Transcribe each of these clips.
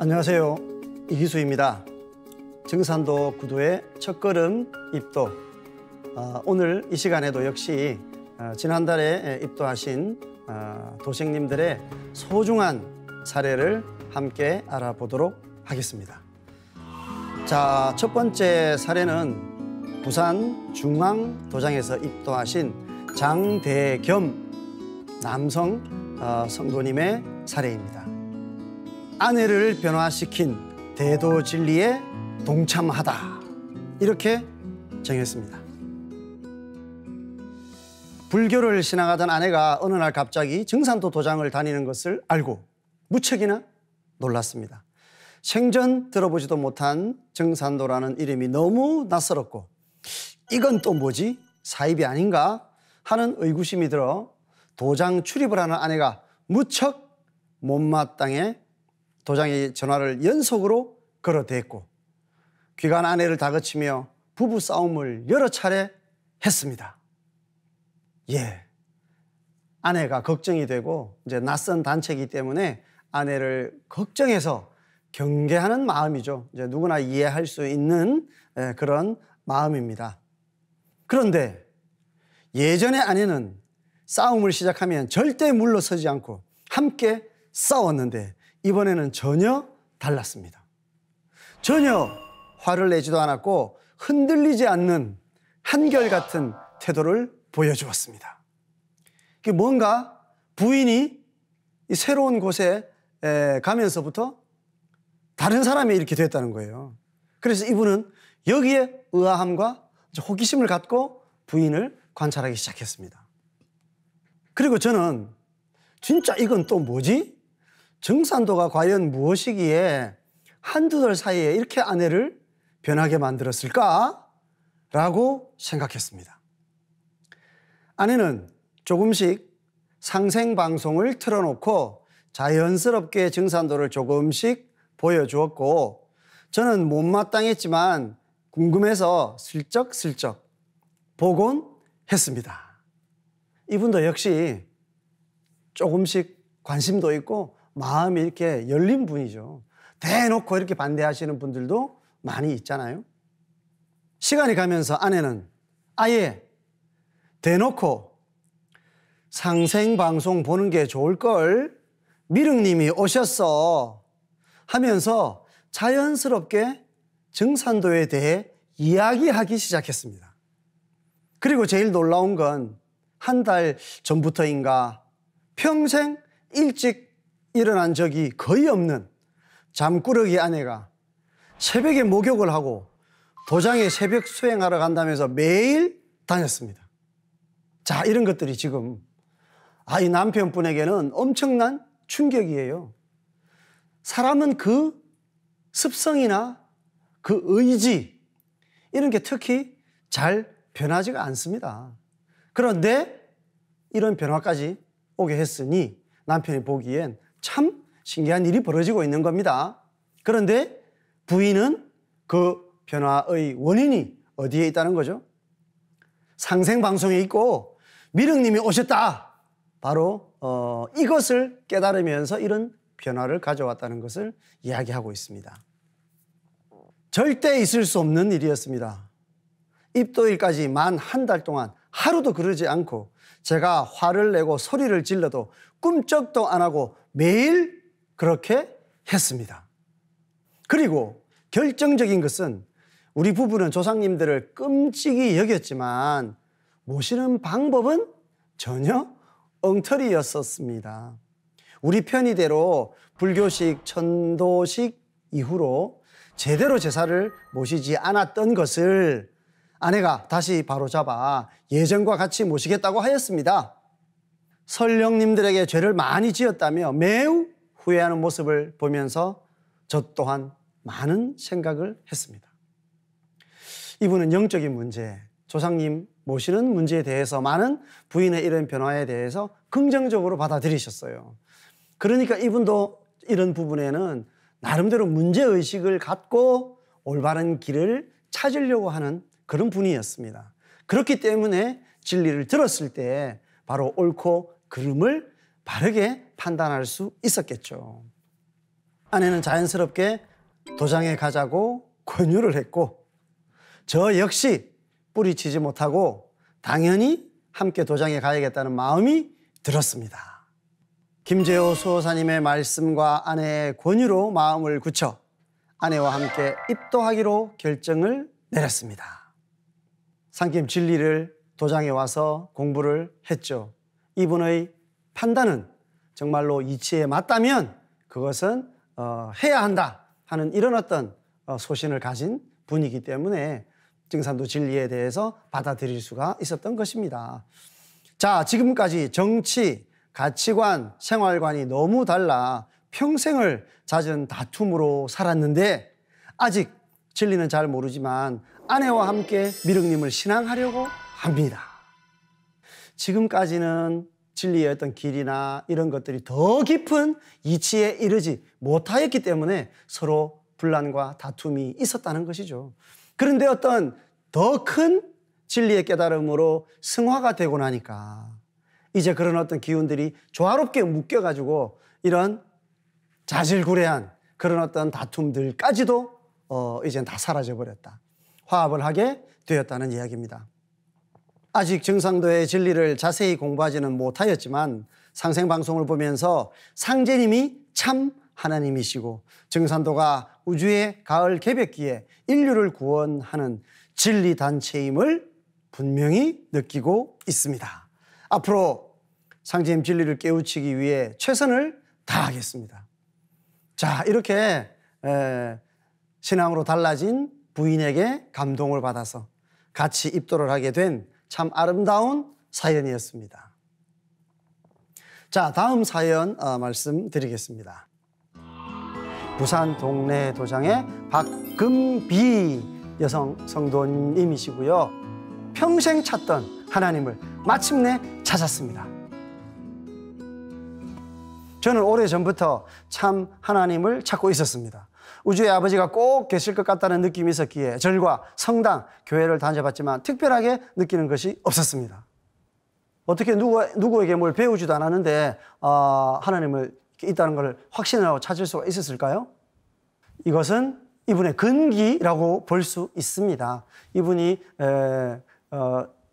안녕하세요. 이기수입니다. 증산도 구도의 첫걸음 입도. 오늘 이 시간에도 역시 지난달에 입도하신 도생님들의 소중한 사례를 함께 알아보도록 하겠습니다. 자, 첫 번째 사례는 부산 중앙도장에서 입도하신 장대겸 남성 성도님의 사례입니다. 아내를 변화시킨 대도 진리에 동참하다, 이렇게 정했습니다. 불교를 신앙하던 아내가 어느 날 갑자기 증산도 도장을 다니는 것을 알고 무척이나 놀랐습니다. 생전 들어보지도 못한 증산도라는 이름이 너무 낯설었고, 이건 또 뭐지? 사입이 아닌가 하는 의구심이 들어 도장 출입을 하는 아내가 무척 못마땅해 도장의 전화를 연속으로 걸어댔고, 귀간 아내를 다그치며 부부 싸움을 여러 차례 했습니다. 아내가 걱정이 되고, 이제 낯선 단체이기 때문에 아내를 걱정해서 경계하는 마음이죠. 이제 누구나 이해할 수 있는 그런 마음입니다. 그런데 예전에 아내는 싸움을 시작하면 절대 물러서지 않고 함께 싸웠는데, 이번에는 전혀 달랐습니다. 전혀 화를 내지도 않았고 흔들리지 않는 한결같은 태도를 보여주었습니다. 뭔가 부인이 이 새로운 곳에 가면서부터 다른 사람이 이렇게 됐다는 거예요. 그래서 이분은 여기에 의아함과 호기심을 갖고 부인을 관찰하기 시작했습니다. 그리고 저는 진짜 이건 또 뭐지? 증산도가 과연 무엇이기에 한두 달 사이에 이렇게 아내를 변하게 만들었을까? 라고 생각했습니다. 아내는 조금씩 상생방송을 틀어놓고 자연스럽게 증산도를 조금씩 보여주었고, 저는 못마땅했지만 궁금해서 슬쩍슬쩍 보곤 했습니다. 이분도 역시 조금씩 관심도 있고 마음이 이렇게 열린 분이죠. 대놓고 이렇게 반대하시는 분들도 많이 있잖아요. 시간이 가면서 아내는 아예 대놓고 상생방송 보는 게 좋을걸, 미륵님이 오셨어 하면서 자연스럽게 증산도에 대해 이야기하기 시작했습니다. 그리고 제일 놀라운 건 한 달 전부터인가 평생 일찍 일어난 적이 거의 없는 잠꾸러기 아내가 새벽에 목욕을 하고 도장에 새벽 수행하러 간다면서 매일 다녔습니다. 자, 이런 것들이 지금 이 남편분에게는 엄청난 충격이에요. 사람은 그 습성이나 그 의지, 이런 게 특히 잘 변하지가 않습니다. 그런데 이런 변화까지 오게 했으니 남편이 보기엔 참 신기한 일이 벌어지고 있는 겁니다. 그런데 부인은 그 변화의 원인이 어디에 있다는 거죠? 상생방송에 있고 미륵님이 오셨다, 바로 이것을 깨달으면서 이런 변화를 가져왔다는 것을 이야기하고 있습니다. 절대 있을 수 없는 일이었습니다. 입도일까지 만 한 달 동안 하루도 그러지 않고 제가 화를 내고 소리를 질러도 꿈쩍도 안 하고 매일 그렇게 했습니다. 그리고 결정적인 것은 우리 부부는 조상님들을 끔찍이 여겼지만 모시는 방법은 전혀 엉터리였었습니다. 우리 편의대로 불교식, 천도식 이후로 제대로 제사를 모시지 않았던 것을 아내가 다시 바로잡아 예전과 같이 모시겠다고 하였습니다. 설령님들에게 죄를 많이 지었다며 매우 후회하는 모습을 보면서 저 또한 많은 생각을 했습니다. 이분은 영적인 문제, 조상님 모시는 문제에 대해서 많은 부인의 이런 변화에 대해서 긍정적으로 받아들이셨어요. 그러니까 이분도 이런 부분에는 나름대로 문제의식을 갖고 올바른 길을 찾으려고 하는 그런 분이었습니다. 그렇기 때문에 진리를 들었을 때 바로 옳고 그름을 바르게 판단할 수 있었겠죠. 아내는 자연스럽게 도장에 가자고 권유를 했고 저 역시 뿌리치지 못하고 당연히 함께 도장에 가야겠다는 마음이 들었습니다. 김재호 수호사님의 말씀과 아내의 권유로 마음을 굳혀 아내와 함께 입도하기로 결정을 내렸습니다. 상김 진리를 도장에 와서 공부를 했죠. 이분의 판단은 정말로 이치에 맞다면 그것은 해야 한다 하는 이런 어떤 소신을 가진 분이기 때문에 증산도 진리에 대해서 받아들일 수가 있었던 것입니다. 자, 지금까지 정치, 가치관, 생활관이 너무 달라 평생을 잦은 다툼으로 살았는데 아직 진리는 잘 모르지만 아내와 함께 미륵님을 신앙하려고 합니다. 지금까지는 진리의 어떤 길이나 이런 것들이 더 깊은 이치에 이르지 못하였기 때문에 서로 분란과 다툼이 있었다는 것이죠. 그런데 어떤 더 큰 진리의 깨달음으로 승화가 되고 나니까 이제 그런 어떤 기운들이 조화롭게 묶여가지고 이런 자질구레한 그런 어떤 다툼들까지도 이젠 다 사라져버렸다. 화합을 하게 되었다는 이야기입니다. 아직 증상도의 진리를 자세히 공부하지는 못하였지만 상생방송을 보면서 상제님이 참 하나님이시고 증산도가 우주의 가을 개벽기에 인류를 구원하는 진리단체임을 분명히 느끼고 있습니다. 앞으로 상제님 진리를 깨우치기 위해 최선을 다하겠습니다. 자, 이렇게 신앙으로 달라진 부인에게 감동을 받아서 같이 입도를 하게 된 참 아름다운 사연이었습니다. 자, 다음 사연 말씀드리겠습니다. 부산 동래 도장의 박금비 여성 성도님이시고요. 평생 찾던 하나님을 마침내 찾았습니다. 저는 오래전부터 참 하나님을 찾고 있었습니다. 우주의 아버지가 꼭 계실 것 같다는 느낌이 있었기에 절과 성당, 교회를 다녀봤지만 특별하게 느끼는 것이 없었습니다. 어떻게 누구에게 뭘 배우지도 않았는데 하나님을 있다는 걸 확신하고 찾을 수가 있었을까요? 이것은 이분의 근기라고 볼 수 있습니다. 이분이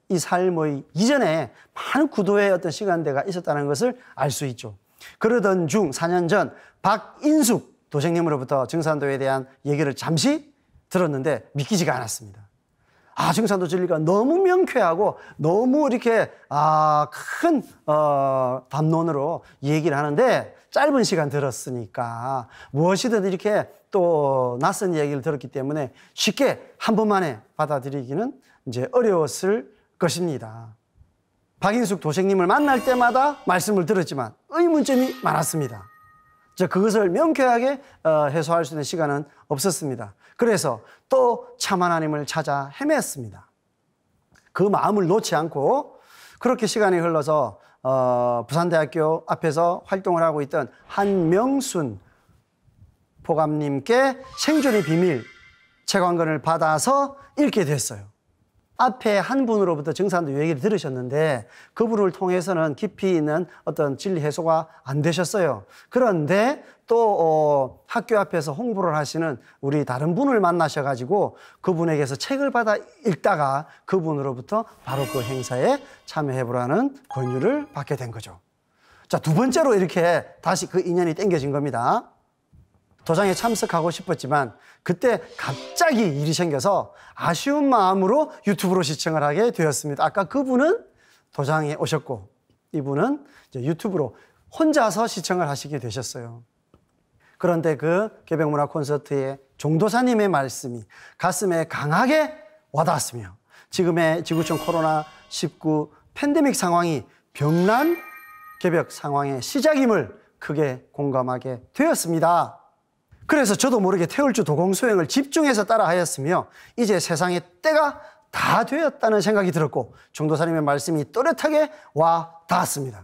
이 삶의 이전에 많은 구도의 어떤 시간대가 있었다는 것을 알 수 있죠. 그러던 중 4년 전 박인숙 도생님으로부터 증산도에 대한 얘기를 잠시 들었는데 믿기지가 않았습니다. 증산도 진리가 너무 명쾌하고 너무 이렇게 큰 담론으로 얘기를 하는데 짧은 시간 들었으니까 무엇이든 이렇게 또 낯선 이야기를 들었기 때문에 쉽게 한 번만에 받아들이기는 이제 어려웠을 것입니다. 박인숙 도생님을 만날 때마다 말씀을 들었지만 의문점이 많았습니다. 그것을 명쾌하게 해소할 수 있는 시간은 없었습니다. 그래서 또 참 하나님을 찾아 헤맸습니다. 그 마음을 놓지 않고 그렇게 시간이 흘러서 부산대학교 앞에서 활동을 하고 있던 한명순 보감님께 생존의 비밀 책 한 권을 받아서 읽게 됐어요. 앞에 한 분으로부터 증산도 얘기를 들으셨는데 그분을 통해서는 깊이 있는 어떤 진리 해소가 안 되셨어요. 그런데 또 학교 앞에서 홍보를 하시는 우리 다른 분을 만나셔가지고 그분에게서 책을 받아 읽다가 그분으로부터 바로 그 행사에 참여해보라는 권유를 받게 된 거죠. 자, 두 번째로 이렇게 다시 그 인연이 땡겨진 겁니다. 도장에 참석하고 싶었지만 그때 갑자기 일이 생겨서 아쉬운 마음으로 유튜브로 시청을 하게 되었습니다. 아까 그분은 도장에 오셨고 이분은 이제 유튜브로 혼자서 시청을 하시게 되셨어요. 그런데 그 개벽문화 콘서트의 종도사님의 말씀이 가슴에 강하게 와닿았으며 지금의 지구촌 코로나19 팬데믹 상황이 병난 개벽 상황의 시작임을 크게 공감하게 되었습니다. 그래서 저도 모르게 태울주 도공수행을 집중해서 따라하였으며 이제 세상의 때가 다 되었다는 생각이 들었고 종도사님의 말씀이 또렷하게 와 닿았습니다.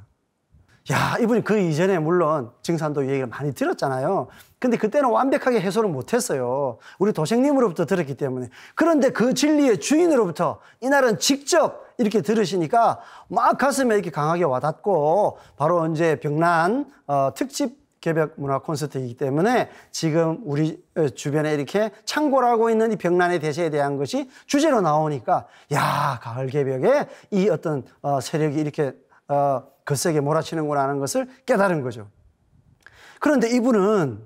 야, 이분이 그 이전에 물론 증산도 얘기를 많이 들었잖아요. 근데 그때는 완벽하게 해소를 못했어요. 우리 도생님으로부터 들었기 때문에. 그런데 그 진리의 주인으로부터 이날은 직접 이렇게 들으시니까 막 가슴에 이렇게 강하게 와닿고 바로 언제 병난 특집 개벽 문화 콘서트이기 때문에 지금 우리 주변에 이렇게 창궐하고 있는 이 병난의 대세에 대한 것이 주제로 나오니까 야, 가을 개벽에 이 어떤 세력이 이렇게 거세게 몰아치는구나 하는 것을 깨달은 거죠. 그런데 이분은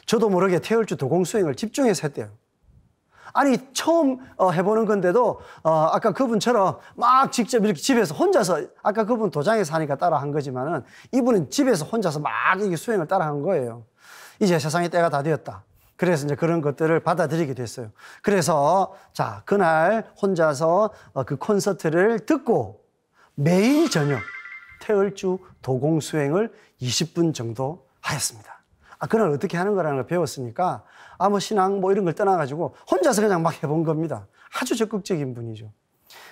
저도 모르게 태울주 도공수행을 집중해서 했대요. 아니 처음 해보는 건데도 아까 그분처럼 막 직접 이렇게 집에서 혼자서, 아까 그분 도장에 사니까 따라 한 거지만은 이분은 집에서 혼자서 막 이렇게 수행을 따라 한 거예요. 이제 세상의 때가 다 되었다. 그래서 이제 그런 것들을 받아들이게 됐어요. 그래서 자, 그날 혼자서 그 콘서트를 듣고 매일 저녁 태을주 도공수행을 20분 정도 하였습니다. 그날 어떻게 하는 거라는 걸 배웠으니까 뭐 신앙 뭐 이런 걸 떠나가지고 혼자서 그냥 막 해본 겁니다. 아주 적극적인 분이죠.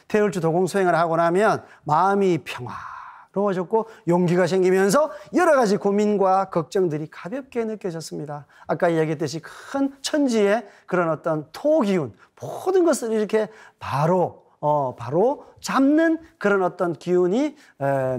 태을주 도공수행을 하고 나면 마음이 평화로워졌고 용기가 생기면서 여러 가지 고민과 걱정들이 가볍게 느껴졌습니다. 아까 이야기했듯이 큰 천지의 그런 어떤 토기운, 모든 것을 이렇게 바로 잡는 그런 어떤 기운이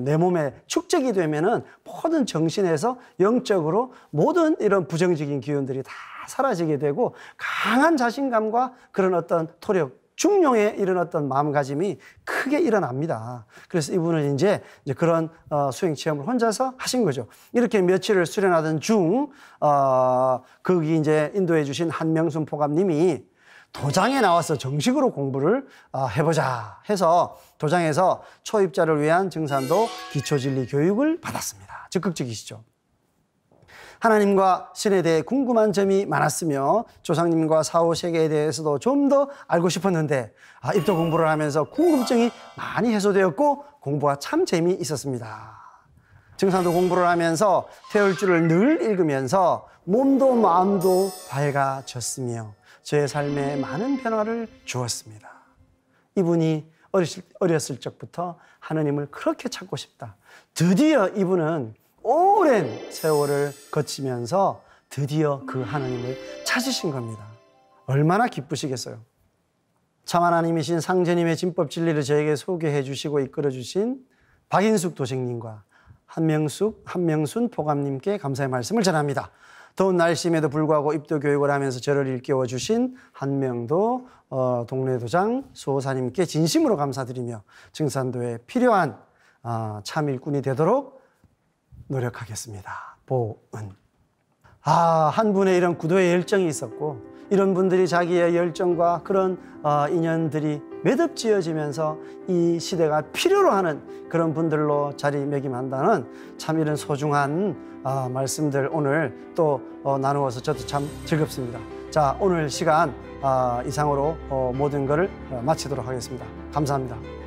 내 몸에 축적이 되면은 모든 정신에서 영적으로 모든 이런 부정적인 기운들이 다 사라지게 되고 강한 자신감과 그런 어떤 토력, 중용의 이런 어떤 마음가짐이 크게 일어납니다. 그래서 이분은 이제 그런 수행 체험을 혼자서 하신 거죠. 이렇게 며칠을 수련하던 중, 거기 이제 인도해 주신 한명순 포감님이 도장에 나와서 정식으로 공부를 해보자 해서 도장에서 초입자를 위한 증산도 기초진리 교육을 받았습니다. 적극적이시죠. 하나님과 신에 대해 궁금한 점이 많았으며 조상님과 사후세계에 대해서도 좀 더 알고 싶었는데 입도 공부를 하면서 궁금증이 많이 해소되었고 공부가 참 재미있었습니다. 증산도 공부를 하면서 태울주를 늘 읽으면서 몸도 마음도 밝아졌으며 제 삶에 많은 변화를 주었습니다. 이분이 어렸을 적부터 하느님을 그렇게 찾고 싶다. 드디어 이분은 오랜 세월을 거치면서 드디어 그 하느님을 찾으신 겁니다. 얼마나 기쁘시겠어요. 참 하나님이신 상제님의 진법 진리를 저에게 소개해 주시고 이끌어 주신 박인숙 도생님과 한명순 포감님께 감사의 말씀을 전합니다. 더운 날씨임에도 불구하고 입도 교육을 하면서 저를 일깨워 주신 한명도 동네 도장 수호사님께 진심으로 감사드리며 증산도에 필요한 참 일꾼이 되도록 노력하겠습니다. 보은. 한 분의 이런 구도의 열정이 있었고 이런 분들이 자기의 열정과 그런 인연들이 매듭지어지면서 이 시대가 필요로 하는 그런 분들로 자리매김한다는 참 이런 소중한 말씀들 오늘 또 나누어서 저도 참 즐겁습니다. 자, 오늘 시간 이상으로 모든 것을 마치도록 하겠습니다. 감사합니다.